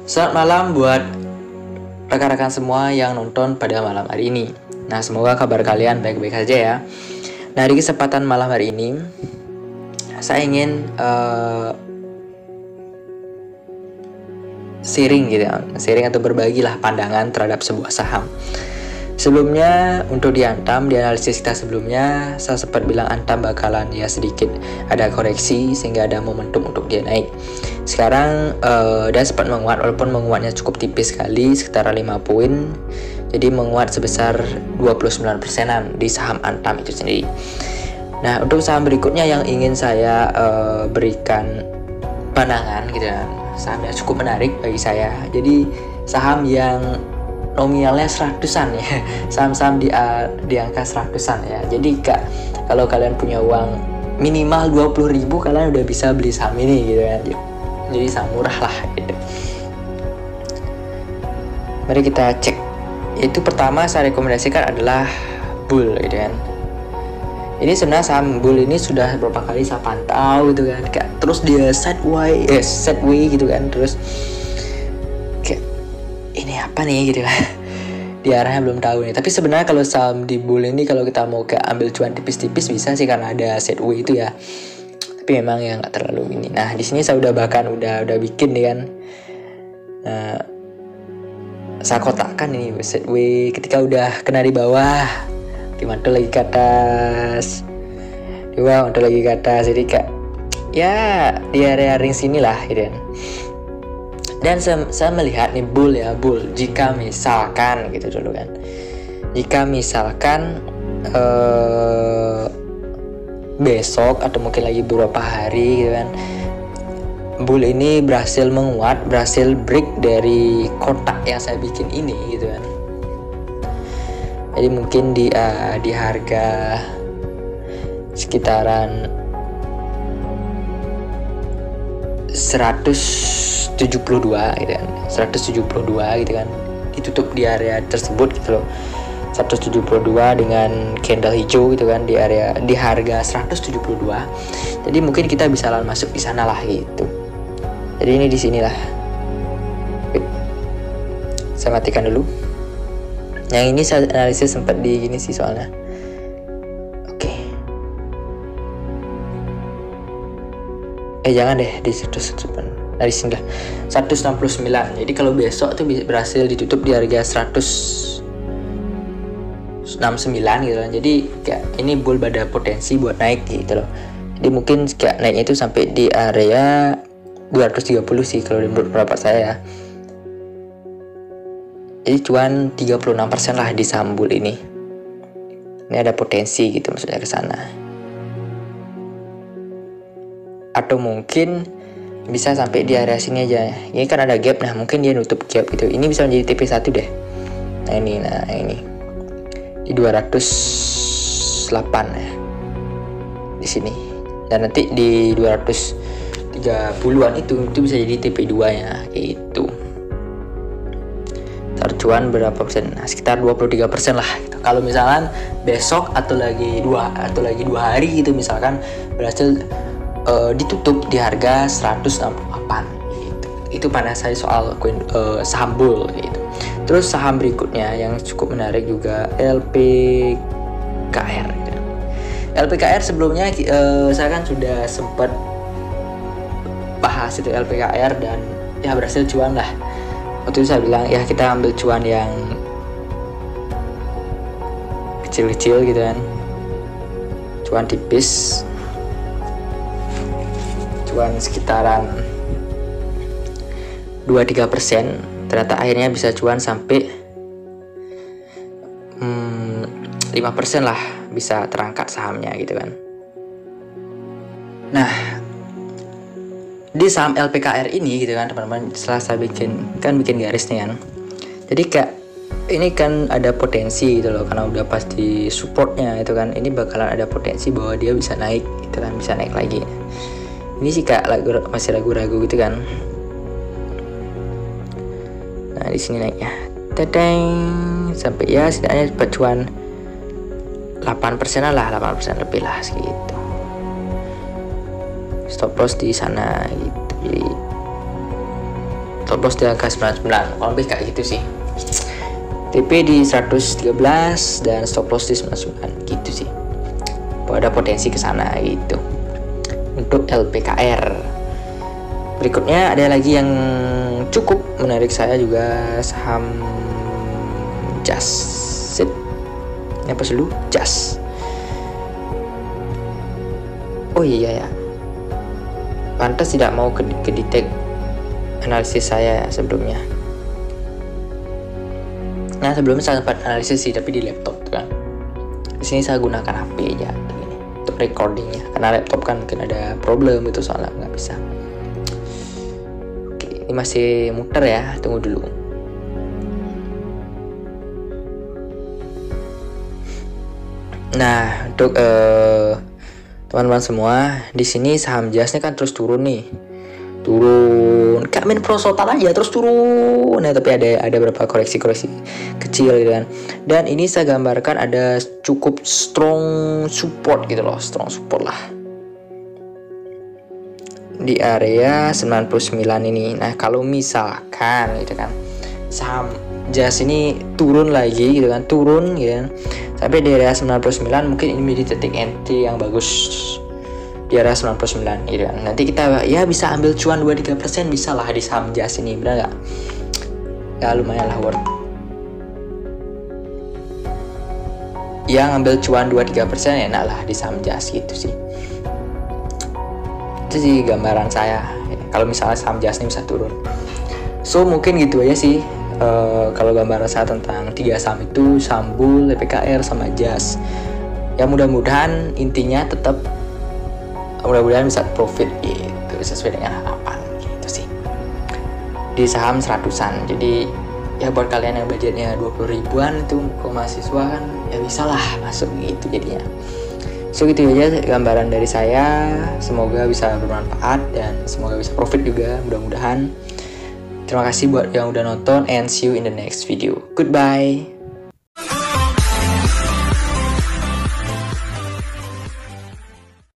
Selamat malam buat rekan-rekan semua yang nonton pada malam hari ini. Nah, semoga kabar kalian baik-baik saja ya. Nah, di kesempatan malam hari ini, saya ingin sharing atau berbagilah pandangan terhadap sebuah saham. Sebelumnya, untuk di analisis kita sebelumnya, saya sempat bilang Antam bakalan ya sedikit ada koreksi sehingga ada momentum untuk dia naik. Sekarang dia sempat menguat, walaupun menguatnya cukup tipis sekali, sekitar 5 poin. Jadi menguat sebesar 29%-an di saham Antam itu sendiri. Nah, untuk saham berikutnya yang ingin saya berikan pandangan gitu kan. Sahamnya cukup menarik bagi saya. Jadi saham yang nominalnya 100-an ya, saham-saham di angka 100-an ya. Jadi kalau kalian punya uang minimal 20.000, kalian udah bisa beli saham ini gitu kan. Jadi saham murah lah gitu. Mari kita cek. Itu pertama saya rekomendasikan adalah Bull gitu kan. Ini sebenarnya saham Bull ini sudah beberapa kali saya pantau gitu kan. Terus dia sideway gitu kan. Terus ini apa nih gitu kan, di arahnya belum tahu nih. Tapi sebenarnya kalau saham di Bull ini kalau kita mau ambil cuan tipis-tipis bisa sih, karena ada sideway itu ya. Tapi memang ya nggak terlalu ini. Nah, di sini saya udah bikin nih kan. Nah, saya kotakkan ini sideway. Ketika udah kena di bawah, dimantul lagi ke atas, di bawah mantul lagi ke atas. Jadi ya di area ring sini lah gitu kan. Dan saya melihat nih Bull, jika misalkan gitu dulu kan, jika misalkan besok atau mungkin lagi beberapa hari gitu kan, Bull ini berhasil menguat, berhasil break dari kotak yang saya bikin ini gitu kan. Jadi mungkin di harga sekitaran 172 gitu kan, 172 gitu kan, ditutup di area tersebut gitu loh, 172 dengan candle hijau gitu kan, di harga 172. Jadi mungkin kita bisa masuk di sana lah gitu. Jadi ini di sinilah. Saya matikan dulu. Yang ini saya analisis sempat di gini sih soalnya. Jangan deh di situ dari sini lah 169. Jadi kalau besok tuh berhasil ditutup di harga 169 gitu kan. Jadi ini Bull ada potensi buat naik gitu loh. Jadi mungkin naiknya itu sampai di area 230 sih kalau menurut pendapat saya ya. Jadi cuan 36% lah di saham Bull ini. Ini ada potensi gitu maksudnya ke sana. Atau mungkin bisa sampai di area sini aja. Ini kan ada gap, nah mungkin dia nutup gap gitu. Ini bisa menjadi TP1 deh. Nah ini di 208 ya, di sini. Dan nanti di 230-an itu bisa jadi TP2 ya gitu. Tercuan berapa persen? Nah, sekitar 23% lah gitu. Kalau misalkan besok atau lagi dua hari gitu misalkan berhasil ditutup di harga 168 gitu. Itu pada saya soal saham Bull gitu. Terus saham berikutnya yang cukup menarik juga LPKR gitu. LPKR sebelumnya saya kan sudah sempat bahas itu LPKR dan ya berhasil cuan lah. Waktu itu saya bilang ya kita ambil cuan yang kecil-kecil gitu kan, cuan tipis, cuan sekitaran 2-3%. Ternyata akhirnya bisa cuan sampai 5% lah, bisa terangkat sahamnya gitu kan. Nah, di saham LPKR ini gitu kan teman-teman, setelah saya bikin garis nih kan. Jadi ini kan ada potensi gitu loh, karena udah pasti supportnya itu kan, ini bakalan ada potensi bahwa dia bisa naik gitu kan, bisa naik lagi. Ini sih masih ragu-ragu gitu kan. Nah di sini naiknya, sampai ya setidaknya dapat cuan 8% lah, 8% lebih lah segitu. Stop loss di sana gitu. Jadi stop loss di angka 99, kurang lebih kayak gitu sih. TP di 113 dan stop loss di 99 gitu sih. Ada potensi ke sana gitu. Untuk LPKR. Berikutnya ada lagi yang cukup menarik saya juga, saham JAS. Apa dulu? JAS. Oh iya ya. Pantas tidak mau ke detect analisis saya sebelumnya. Nah, sebelumnya saya sempat analisis sih, tapi di laptop kan. Di sini saya gunakan HP aja ini untuk recordingnya, karena laptop kan mungkin ada problem gitu, soalnya nggak bisa. Oke, ini masih muter ya, tunggu dulu. Nah, untuk teman-teman semua, di sini saham JAS-nya kan terus turun nih. Turun kayak main prosotan aja terus turun ya, tapi ada beberapa koreksi kecil gitu kan. Dan ini saya gambarkan ada cukup strong support gitu loh, strong support lah di area 99 ini. Nah, kalau misalkan gitu kan saham JAS ini turun lagi gitu kan, turun gitu kan sampai di area 99, mungkin ini menjadi titik entry yang bagus di area 99 gitu kan. Nanti kita ya bisa ambil cuan 2-3% bisa lah di saham JAS ini, benar nggak? Ya lumayan lah worth. Ya ngambil cuan 2-3% enak lah di saham JAS gitu sih. Itu sih gambaran saya kalau misalnya saham JAS ini bisa turun. So mungkin gitu aja sih kalau gambaran saya tentang 3 saham itu, saham Bull, LPKR, sama JAS. Ya mudah-mudahan intinya tetap mudah-mudahan bisa profit gitu sesuai dengan harapan gitu sih di saham 100-an. Jadi ya buat kalian yang budgetnya 20 ribuan itu ke mahasiswa kan ya bisa lah masuk gitu jadinya. So gitu aja gambaran dari saya, semoga bisa bermanfaat dan semoga bisa profit juga mudah-mudahan. Terima kasih buat yang udah nonton and see you in the next video. Goodbye.